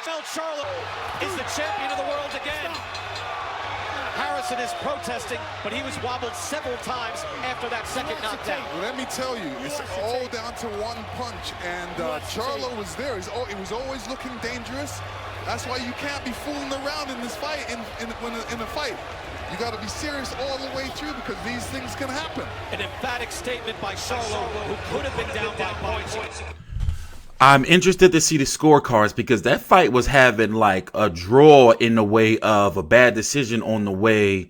Jermell Charlo is the champion of the world again. Harrison is protesting, but he was wobbled several times after that second knockdown. Well, let me tell you, it's all down to one punch, and Charlo was there. He was always looking dangerous. That's why you can't be fooling around in this fight. In a fight, you got to be serious all the way through because these things can happen. An emphatic statement by Charlo, who could have been down by points. I'm interested to see the scorecards because that fight was having like a draw in the way of a bad decision on the way.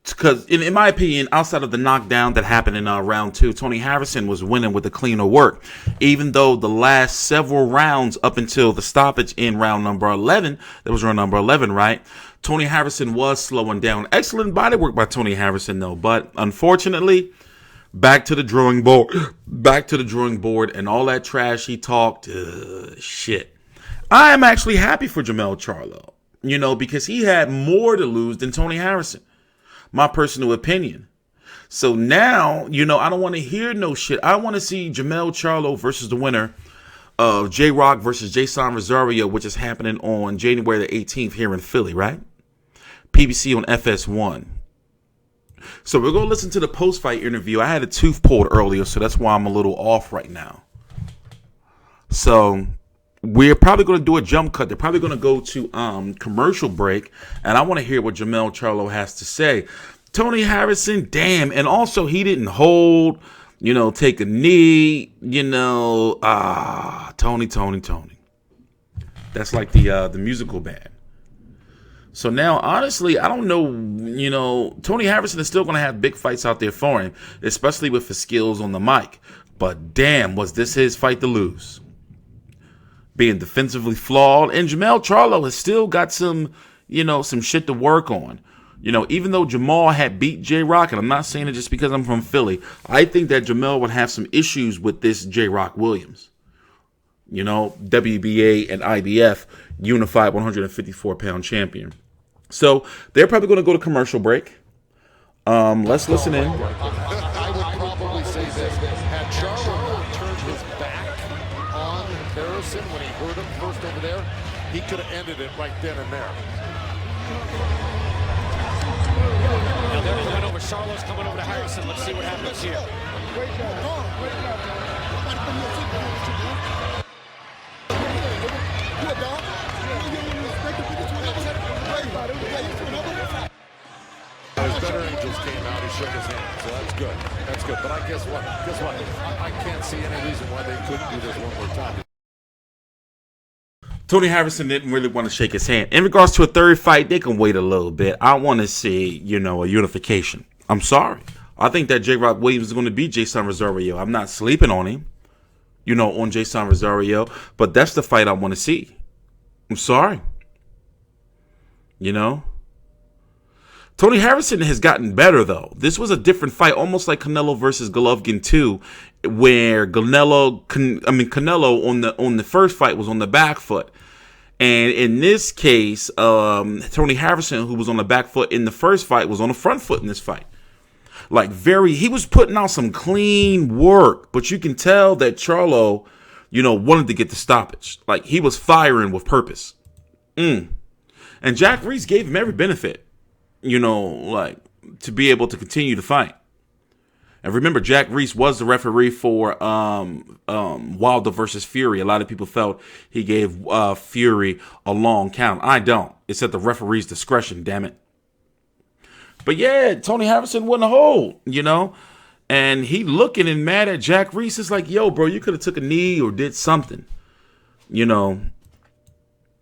Because in my opinion, outside of the knockdown that happened in round 2, Tony Harrison was winning with the cleaner work. Even though the last several rounds up until the stoppage in round number 11, that was round number 11, right? Tony Harrison was slowing down. Excellent body work by Tony Harrison, though. But unfortunately, back to the drawing board, and all that trash he talked, shit. I am actually happy for Jermell Charlo, because he had more to lose than Tony Harrison. My personal opinion. So now, I don't want to hear no shit. I want to see Jermell Charlo versus the winner of JROCK versus Jason Rosario, which is happening on January the 18th here in Philly, right? PBC on FS1. So we're going to listen to the post-fight interview. I had a tooth pulled earlier, so that's why I'm a little off right now. So we're probably going to do a jump cut. They're probably going to go to commercial break, and I want to hear what Jermell Charlo has to say. Tony Harrison, damn, and also he didn't hold, take a knee, Tony. That's like the musical band. So now, honestly, I don't know, Tony Harrison is still going to have big fights out there for him, especially with his skills on the mic. But damn, was this his fight to lose? Being defensively flawed. And Jermell Charlo has still got some, some shit to work on. Even though Jermell had beat JROCK, and I'm not saying it just because I'm from Philly, I think that Jermell would have some issues with this JROCK Williams. WBA and IBF unified 154-pound champion. So they're probably going to go to commercial break. Let's listen in. I would probably say this. Had Charlo turned his back on Harrison when he hurt him first over there, he could have ended it right then and there. Now they're coming over. Charlo's coming over to Harrison. Let's see what happens here. His better angels came out. He shook his hand, so that's good. That's good. But guess what? I can't see any reason why they couldn't do this one more time. Tony Harrison didn't really want to shake his hand. In regards to a third fight, they can wait a little bit. I want to see, a unification. I'm sorry. I think that JROCK Williams is going to beat Jason Rosario. I'm not sleeping on him, on Jason Rosario. But that's the fight I want to see. I'm sorry. Tony Harrison has gotten better, though. This was a different fight, almost like Canelo versus Golovkin 2, where Canelo on the first fight was on the back foot. And in this case, Tony Harrison, who was on the back foot in the first fight, was on the front foot in this fight. He was putting out some clean work, but you can tell that Charlo, wanted to get the stoppage. He was firing with purpose. And Jack Reese gave him every benefit. To be able to continue to fight. And remember, Jack Reese was the referee for Wilder versus Fury. A lot of people felt he gave Fury a long count. I don't. It's at the referee's discretion, damn it. But yeah, Tony Harrison wouldn't hold, And he looking and mad at Jack Reese. It's like, yo, bro, you could have took a knee or did something,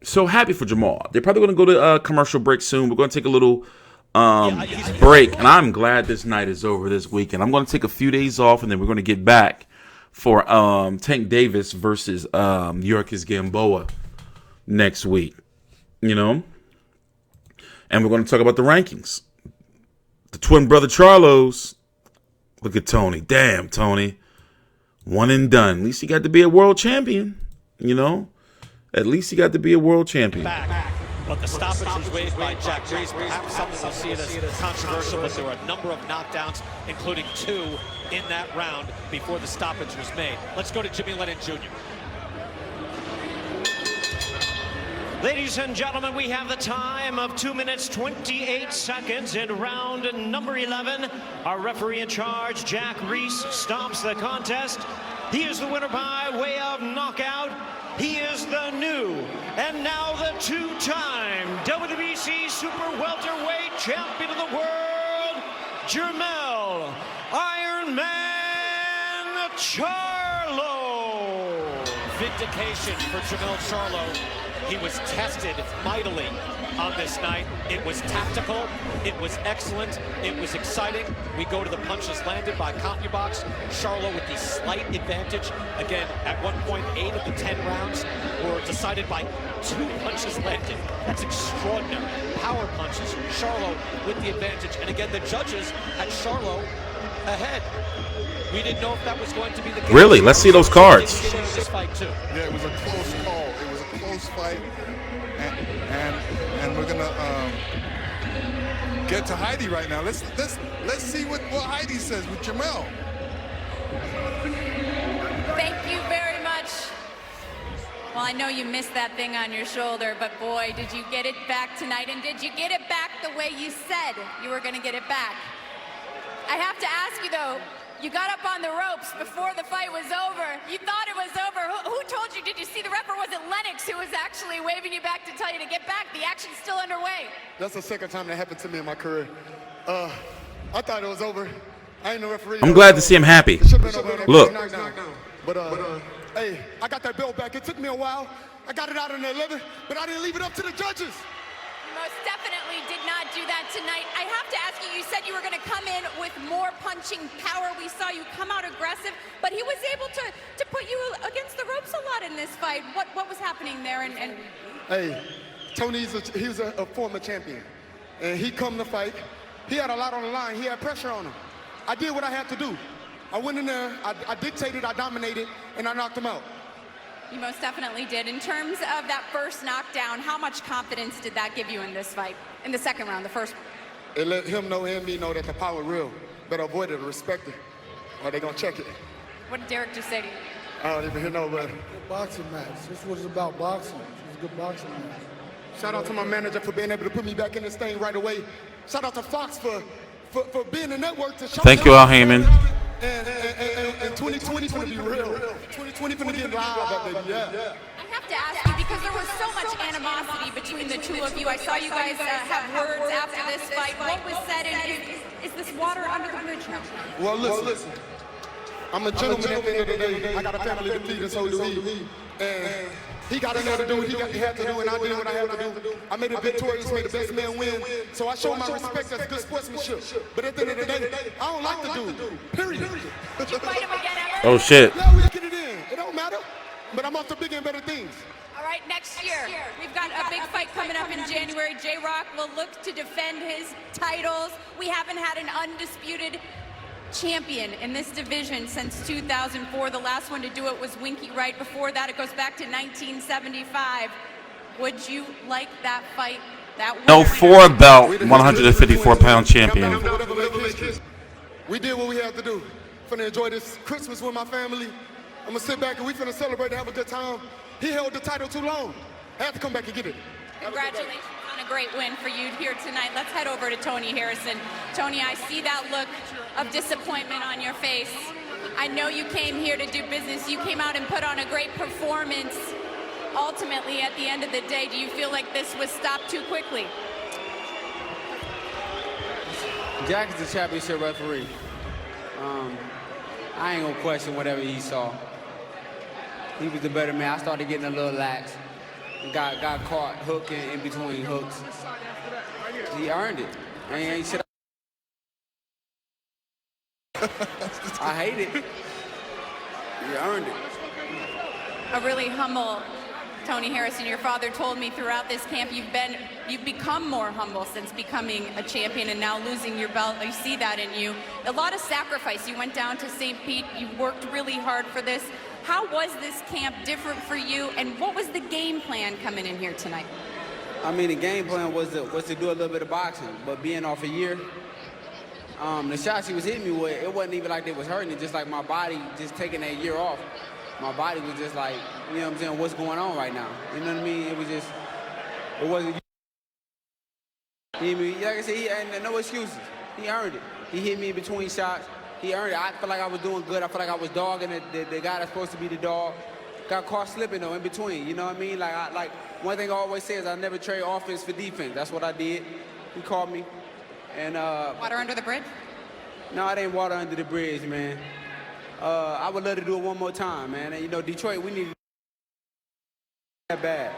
So happy for Jermell. They're probably going to go to commercial break soon. We're going to take a little break, and I'm glad this night is over this weekend. I'm going to take a few days off, and then we're going to get back for Tank Davis versus Yorkis Gamboa next week, and we're going to talk about the rankings. The twin brother Charlos. Look at Tony. Damn, Tony. One and done. At least he got to be a world champion, At least he got to be a world champion. But the stoppage was waived by Jack Reese. Perhaps something we'll see it as controversial, but there were a number of knockdowns, including 2 in that round before the stoppage was made. Let's go to Jimmy Lennon Jr. Ladies and gentlemen, we have the time of 2 minutes, 28 seconds in round number 11. Our referee in charge, Jack Reese, stops the contest. He is the winner by way of knockout. He is the new and now the two-time WBC Super Welterweight Champion of the World, Jermell Iron Man Charlo. Vindication for Jermell Charlo. He was tested mightily on this night. It was tactical, it was excellent, it was exciting. We go to the punches landed by CompuBox. Charlo with the slight advantage. Again, at one point, 8 of the 10 rounds were decided by 2 punches landed. That's extraordinary. Power punches, Charlo with the advantage. And again, the judges had Charlo ahead. We didn't know if that was going to be the case. Really? Let's see those cards. This fight too. Yeah, it was a close call. It was a close fight, and we're gonna get to Heidi right now. Let's see what Heidi says with Jermell. Thank you very much. Well, I know you missed that thing on your shoulder, but boy, did you get it back tonight, and did you get it back the way you said you were going to get it back? I have to ask you though. You got up on the ropes before the fight was over. You thought it was over. Who told you? Did you see the ref, or was it Lennox who was actually waving you back to tell you to get back? The action's still underway. That's the second time that happened to me in my career. I thought it was over. I ain't no referee. I'm glad to see him happy. Look. But hey, I got that belt back. It took me a while. I got it out in the 11, but I didn't leave it up to the judges. Most definitely did not do that tonight. I have to ask you, you said you were going to come in with more punching power. We saw you come out aggressive, but he was able to put you against the ropes a lot in this fight. What was happening there? Hey, Tony, he was a former champion, and he come to fight. He had a lot on the line. He had pressure on him. I did what I had to do. I went in there, I dictated, I dominated, and I knocked him out. You most definitely did. In terms of that first knockdown, how much confidence did that give you in this fight? In the second round, the first one? It let him know and me know that the power real. Better avoid it or respect it, or they gonna check it. What did Derek just say to you? I don't even hear nobody. Good boxing match. This was about boxing. It was a good boxing match. Shout out to my manager for being able to put me back in this thing right away. Shout out to Fox for being the network to show. Thank you, Al Heyman. And 2020 gonna be real. 2020 gonna get live, baby. Yeah. I have to ask you, because there was so much animosity between the two of you. I saw you guys have words after this fight. What was said, and is this water under the bridge now? Well, listen. I'm a gentleman at the end of the day. I got a family to feed, and so do he. And he got in there to do what he had to do, and I did what I had to do. I made it victorious, made the best man win. So I show my respect as good sportsmanship. But at the end of the day, I don't like the dude. Period. Did you fight him again ever? Oh shit. Yeah, we'll get it in. It don't matter. But I'm off to bigger and better things. All right, next year, we've got a big fight coming up in January. JROCK will look to defend his titles. We haven't had an undisputed champion in this division since 2004. The last one to do it was Winky Wright. Before that, it goes back to 1975. Would you like that fight? No, 4-belt, 154-pound champion. We did what we had to do. Finna enjoy this Christmas with my family. I'm gonna sit back and we finna celebrate and have a good time. He held the title too long. I had to come back and get it. Congratulations on a great win for you here tonight. Let's head over to Tony Harrison. Tony, I see that look of disappointment on your face. I know you came here to do business. You came out and put on a great performance. Ultimately, at the end of the day, do you feel like this was stopped too quickly? Jack is the championship referee. I ain't gonna question whatever he saw. He was the better man. I started getting a little lax. Got caught hooking in between hooks. He earned it. Ain't shit. I hate it. He earned it. A really humble Tony Harrison. Your father told me throughout this camp you've become more humble since becoming a champion and now losing your belt. I see that in you. A lot of sacrifice. You went down to St. Pete. You worked really hard for this. How was this camp different for you, and what was the game plan coming in here tonight? I mean, the game plan was to do a little bit of boxing, but being off a year, the shots he was hitting me with, it wasn't even like they was hurting. It just like my body just taking that year off. My body was just like, you know what I'm saying, what's going on right now? You know what I mean? It was just, It wasn't. Like I said, he ain't no excuses. He earned it. He hit me in between shots. He earned it. I feel like I was doing good. I feel like I was dogging the guy that's supposed to be the dog. Got caught slipping though in between. You know what I mean? Like one thing I always say is I never trade offense for defense. That's what I did. He called me, and Water under the bridge? no, it ain't water under the bridge, man. I would love to do it one more time, man. And, you know, Detroit, we need that bad.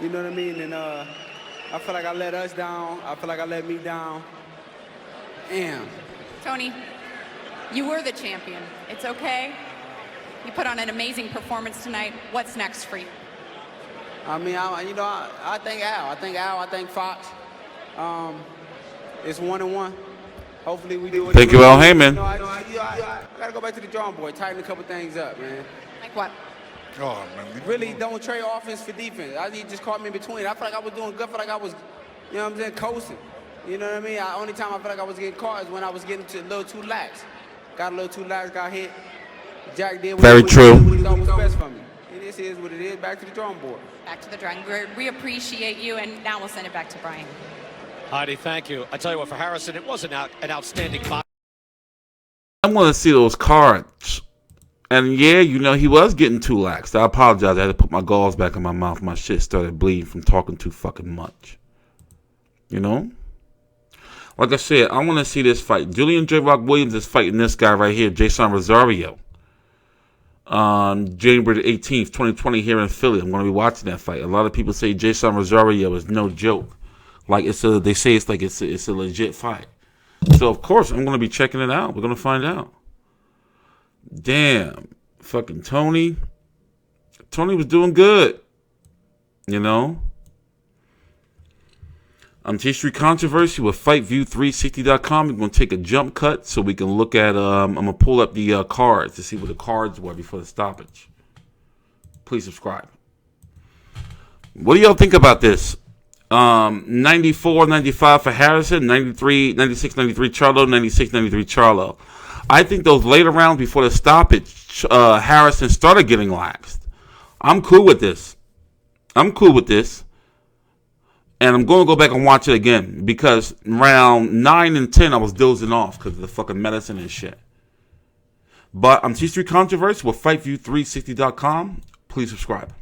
You know what I mean? And I feel like I let us down. I feel like I let me down. Damn. Tony, you were the champion. It's okay. You put on an amazing performance tonight. What's next for you? I mean, I thank Al. I thank Fox. It's 1-1. Hopefully we do it. Thank you, Al Heyman. You know, I gotta go back to the drawing board, tighten a couple things up, man. Like what? Oh, man. Really don't trade offense for defense. He just caught me in between. I feel like I was doing good. I feel like I was, you know what I'm saying, coasting. You know what I mean? Only time I feel like I was getting caught is when I was getting a little too lax. Got a little too lax, got hit. Jack did what Very true. he thought was best for me. This is what it is. Back to the drawing board. Back to the drawing board. We appreciate you, and now we'll send it back to Brian. Heidi, thank you. I tell you what, for Harrison, it was an outstanding box. I want to see those cards. And yeah, you know, he was getting too lax. I apologize. I had to put my gauze back in my mouth. My shit started bleeding from talking too fucking much. You know? Like I said, I want to see this fight. Julian JROCK Williams is fighting this guy right here, Jason Rosario. On January 18th, 2020 here in Philly. I'm going to be watching that fight. A lot of people say Jason Rosario is no joke. Like they say it's like it's a legit fight. So of course I'm going to be checking it out. We're going to find out. Damn, fucking Tony. Tony was doing good. You know. I'm TstreeT Controversy with FightView360.com. We're going to take a jump cut so we can look at. I'm going to pull up the cards to see what the cards were before the stoppage. Please subscribe. What do y'all think about this? 94-95 for Harrison, 93, 96-93 Charlo, 96-93 Charlo. I think those later rounds before the stoppage, Harrison started getting laxed. I'm cool with this. And I'm going to go back and watch it again because round 9 and 10 I was dozing off because of the fucking medicine and shit. But I'm TstreeT Controversy with FightView360.com. Please subscribe.